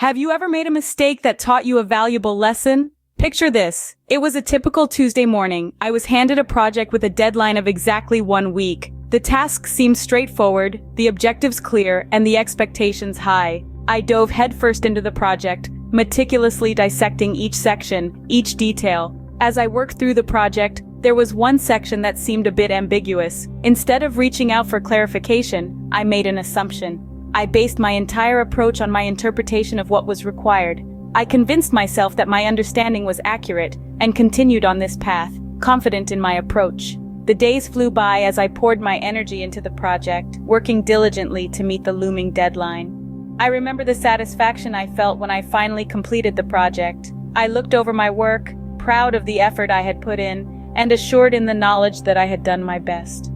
Have you ever made a mistake that taught you a valuable lesson? Picture this. It was a typical Tuesday morning. I was handed a project with a deadline of exactly 1 week. The task seemed straightforward, the objectives clear, and the expectations high. I dove headfirst into the project, meticulously dissecting each section, each detail. As I worked through the project, there was one section that seemed a bit ambiguous. Instead of reaching out for clarification, I made an assumption. I based my entire approach on my interpretation of what was required. I convinced myself that my understanding was accurate, and continued on this path, confident in my approach. The days flew by as I poured my energy into the project, working diligently to meet the looming deadline. I remember the satisfaction I felt when I finally completed the project. I looked over my work, proud of the effort I had put in, and assured in the knowledge that I had done my best.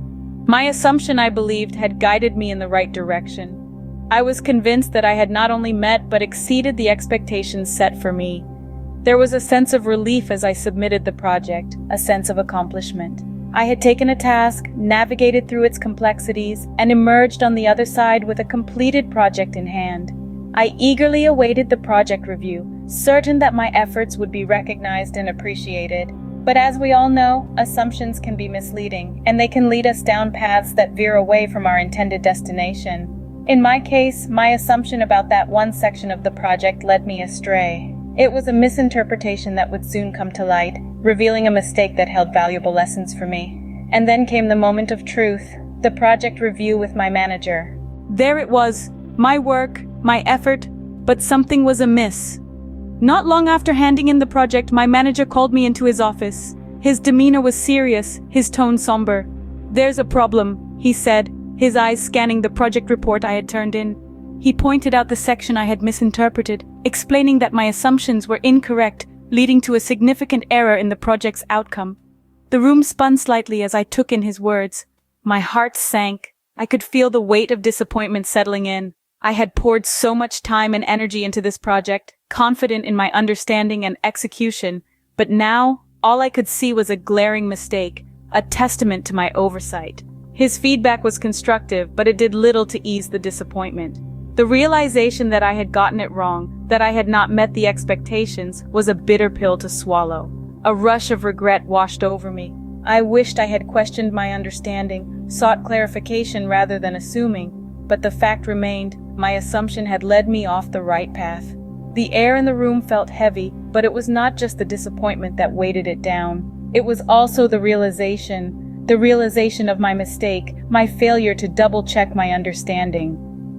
My assumption, I believed, had guided me in the right direction. I was convinced that I had not only met but exceeded the expectations set for me. There was a sense of relief as I submitted the project, a sense of accomplishment. I had taken a task, navigated through its complexities, and emerged on the other side with a completed project in hand. I eagerly awaited the project review, certain that my efforts would be recognized and appreciated. But as we all know, assumptions can be misleading, and they can lead us down paths that veer away from our intended destination. In my case, my assumption about that one section of the project led me astray. It was a misinterpretation that would soon come to light, revealing a mistake that held valuable lessons for me. And then came the moment of truth, the project review with my manager. There it was, my work, my effort, but something was amiss. Not long after handing in the project, my manager called me into his office. His demeanor was serious, his tone somber. "There's a problem," he said, his eyes scanning the project report I had turned in. He pointed out the section I had misinterpreted, explaining that my assumptions were incorrect, leading to a significant error in the project's outcome. The room spun slightly as I took in his words. My heart sank. I could feel the weight of disappointment settling in. I had poured so much time and energy into this project, confident in my understanding and execution, but now all I could see was a glaring mistake, a testament to my oversight. His feedback was constructive, but it did little to ease the disappointment. The realization that I had gotten it wrong, that I had not met the expectations, was a bitter pill to swallow. A rush of regret washed over me. I wished I had questioned my understanding, sought clarification rather than assuming, but the fact remained, my assumption had led me off the right path. The air in the room felt heavy, but it was not just the disappointment that weighted it down. It was also the realization of my mistake, my failure to double-check my understanding.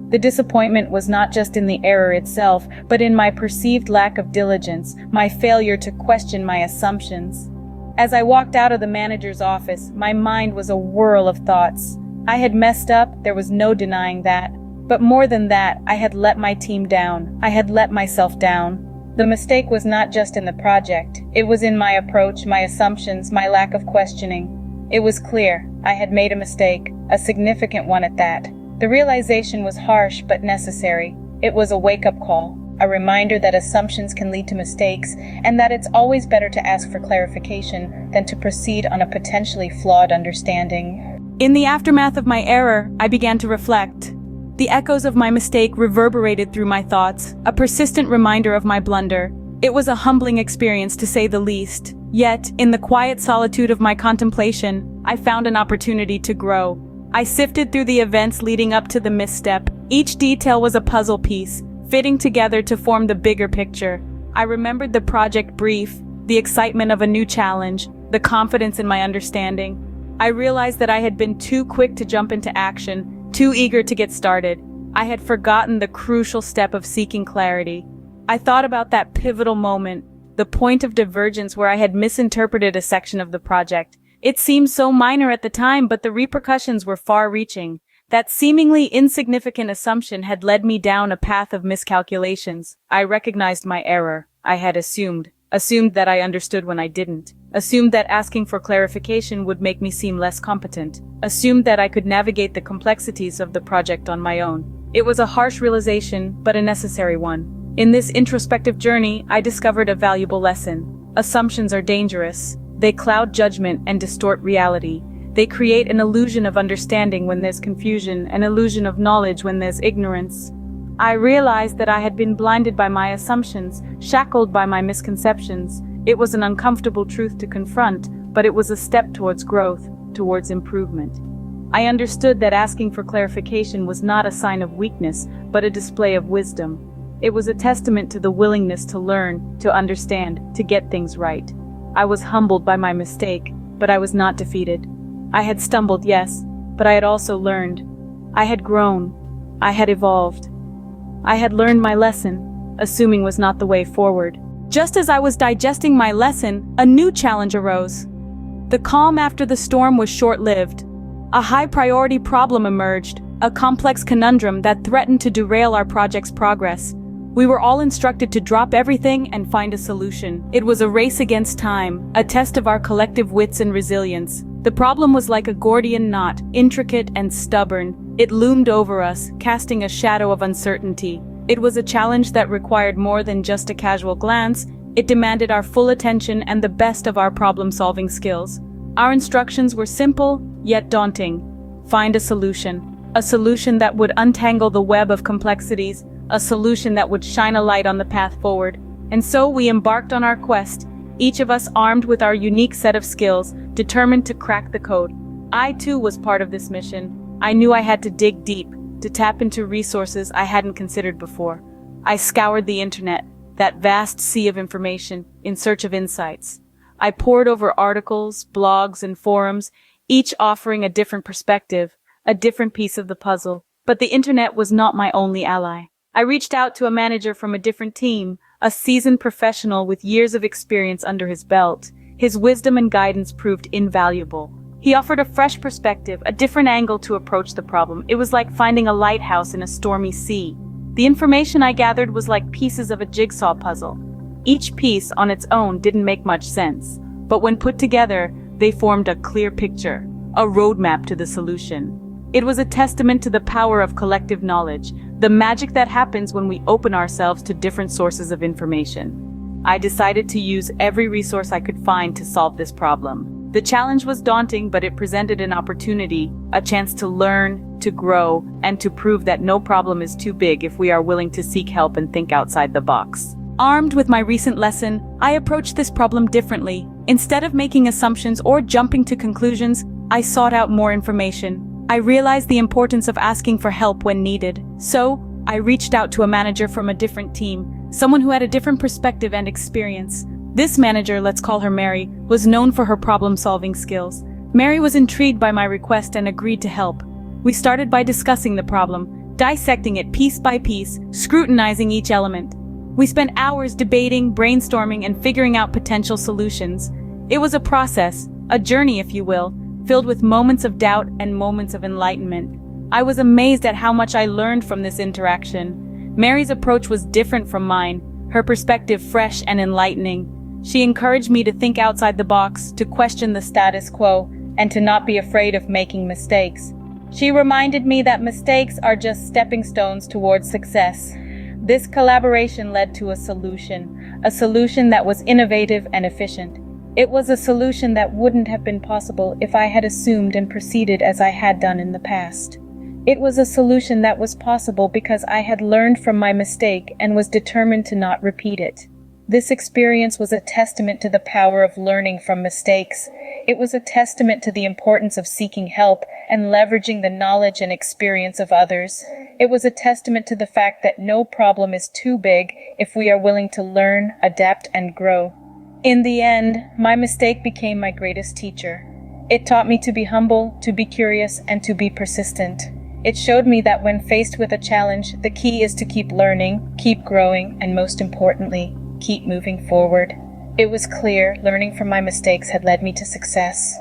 The disappointment was not just in the error itself, but in my perceived lack of diligence, my failure to question my assumptions. As I walked out of the manager's office, my mind was a whirl of thoughts. I had messed up, there was no denying that. But more than that, I had let my team down. I had let myself down. The mistake was not just in the project. It was in my approach, my assumptions, my lack of questioning. It was clear. I had made a mistake, a significant one at that. The realization was harsh but necessary. It was a wake-up call, a reminder that assumptions can lead to mistakes, and that it's always better to ask for clarification than to proceed on a potentially flawed understanding. In the aftermath of my error, I began to reflect. The echoes of my mistake reverberated through my thoughts, a persistent reminder of my blunder. It was a humbling experience, to say the least. Yet, in the quiet solitude of my contemplation, I found an opportunity to grow. I sifted through the events leading up to the misstep. Each detail was a puzzle piece, fitting together to form the bigger picture. I remembered the project brief, the excitement of a new challenge, the confidence in my understanding. I realized that I had been too quick to jump into action, too eager to get started. I had forgotten the crucial step of seeking clarity. I thought about that pivotal moment, the point of divergence where I had misinterpreted a section of the project. It seemed so minor at the time, but the repercussions were far-reaching. That seemingly insignificant assumption had led me down a path of miscalculations. I recognized my error. I had assumed that I understood when I didn't. Assumed that asking for clarification would make me seem less competent. Assumed that I could navigate the complexities of the project on my own. It was a harsh realization, but a necessary one. In this introspective journey, I discovered a valuable lesson. Assumptions are dangerous. They cloud judgment and distort reality. They create an illusion of understanding when there's confusion, an illusion of knowledge when there's ignorance. I realized that I had been blinded by my assumptions, shackled by my misconceptions. It was an uncomfortable truth to confront, but it was a step towards growth, towards improvement. I understood that asking for clarification was not a sign of weakness, but a display of wisdom. It was a testament to the willingness to learn, to understand, to get things right. I was humbled by my mistake, but I was not defeated. I had stumbled, yes, but I had also learned. I had grown. I had evolved. I had learned my lesson. Assuming was not the way forward. Just as I was digesting my lesson, a new challenge arose. The calm after the storm was short-lived. A high-priority problem emerged, a complex conundrum that threatened to derail our project's progress. We were all instructed to drop everything and find a solution. It was a race against time, a test of our collective wits and resilience. The problem was like a Gordian knot, intricate and stubborn. It loomed over us, casting a shadow of uncertainty. It was a challenge that required more than just a casual glance. It demanded our full attention and the best of our problem-solving skills. Our instructions were simple, yet daunting. Find a solution that would untangle the web of complexities, a solution that would shine a light on the path forward. And so we embarked on our quest, each of us armed with our unique set of skills, determined to crack the code. I too was part of this mission. I knew I had to dig deep, to tap into resources I hadn't considered before. I scoured the internet, that vast sea of information, in search of insights. I pored over articles, blogs, and forums, each offering a different perspective, a different piece of the puzzle. But the internet was not my only ally. I reached out to a manager from a different team, a seasoned professional with years of experience under his belt. His wisdom and guidance proved invaluable. He offered a fresh perspective, a different angle to approach the problem. It was like finding a lighthouse in a stormy sea. The information I gathered was like pieces of a jigsaw puzzle. Each piece on its own didn't make much sense, but when put together, they formed a clear picture, a roadmap to the solution. It was a testament to the power of collective knowledge, the magic that happens when we open ourselves to different sources of information. I decided to use every resource I could find to solve this problem. The challenge was daunting, but it presented an opportunity, a chance to learn, to grow, and to prove that no problem is too big if we are willing to seek help and think outside the box. Armed with my recent lesson, I approached this problem differently. Instead of making assumptions or jumping to conclusions, I sought out more information. I realized the importance of asking for help when needed. So, I reached out to a manager from a different team, someone who had a different perspective and experience. This manager, let's call her Mary, was known for her problem-solving skills. Mary was intrigued by my request and agreed to help. We started by discussing the problem, dissecting it piece by piece, scrutinizing each element. We spent hours debating, brainstorming, and figuring out potential solutions. It was a process, a journey if you will, filled with moments of doubt and moments of enlightenment. I was amazed at how much I learned from this interaction. Mary's approach was different from mine, her perspective fresh and enlightening. She encouraged me to think outside the box, to question the status quo, and to not be afraid of making mistakes. She reminded me that mistakes are just stepping stones towards success. This collaboration led to a solution that was innovative and efficient. It was a solution that wouldn't have been possible if I had assumed and proceeded as I had done in the past. It was a solution that was possible because I had learned from my mistake and was determined to not repeat it. This experience was a testament to the power of learning from mistakes. It was a testament to the importance of seeking help and leveraging the knowledge and experience of others. It was a testament to the fact that no problem is too big if we are willing to learn, adapt, and grow. In the end, my mistake became my greatest teacher. It taught me to be humble, to be curious, and to be persistent. It showed me that when faced with a challenge, the key is to keep learning, keep growing, and most importantly, keep moving forward. It was clear learning from my mistakes had led me to success.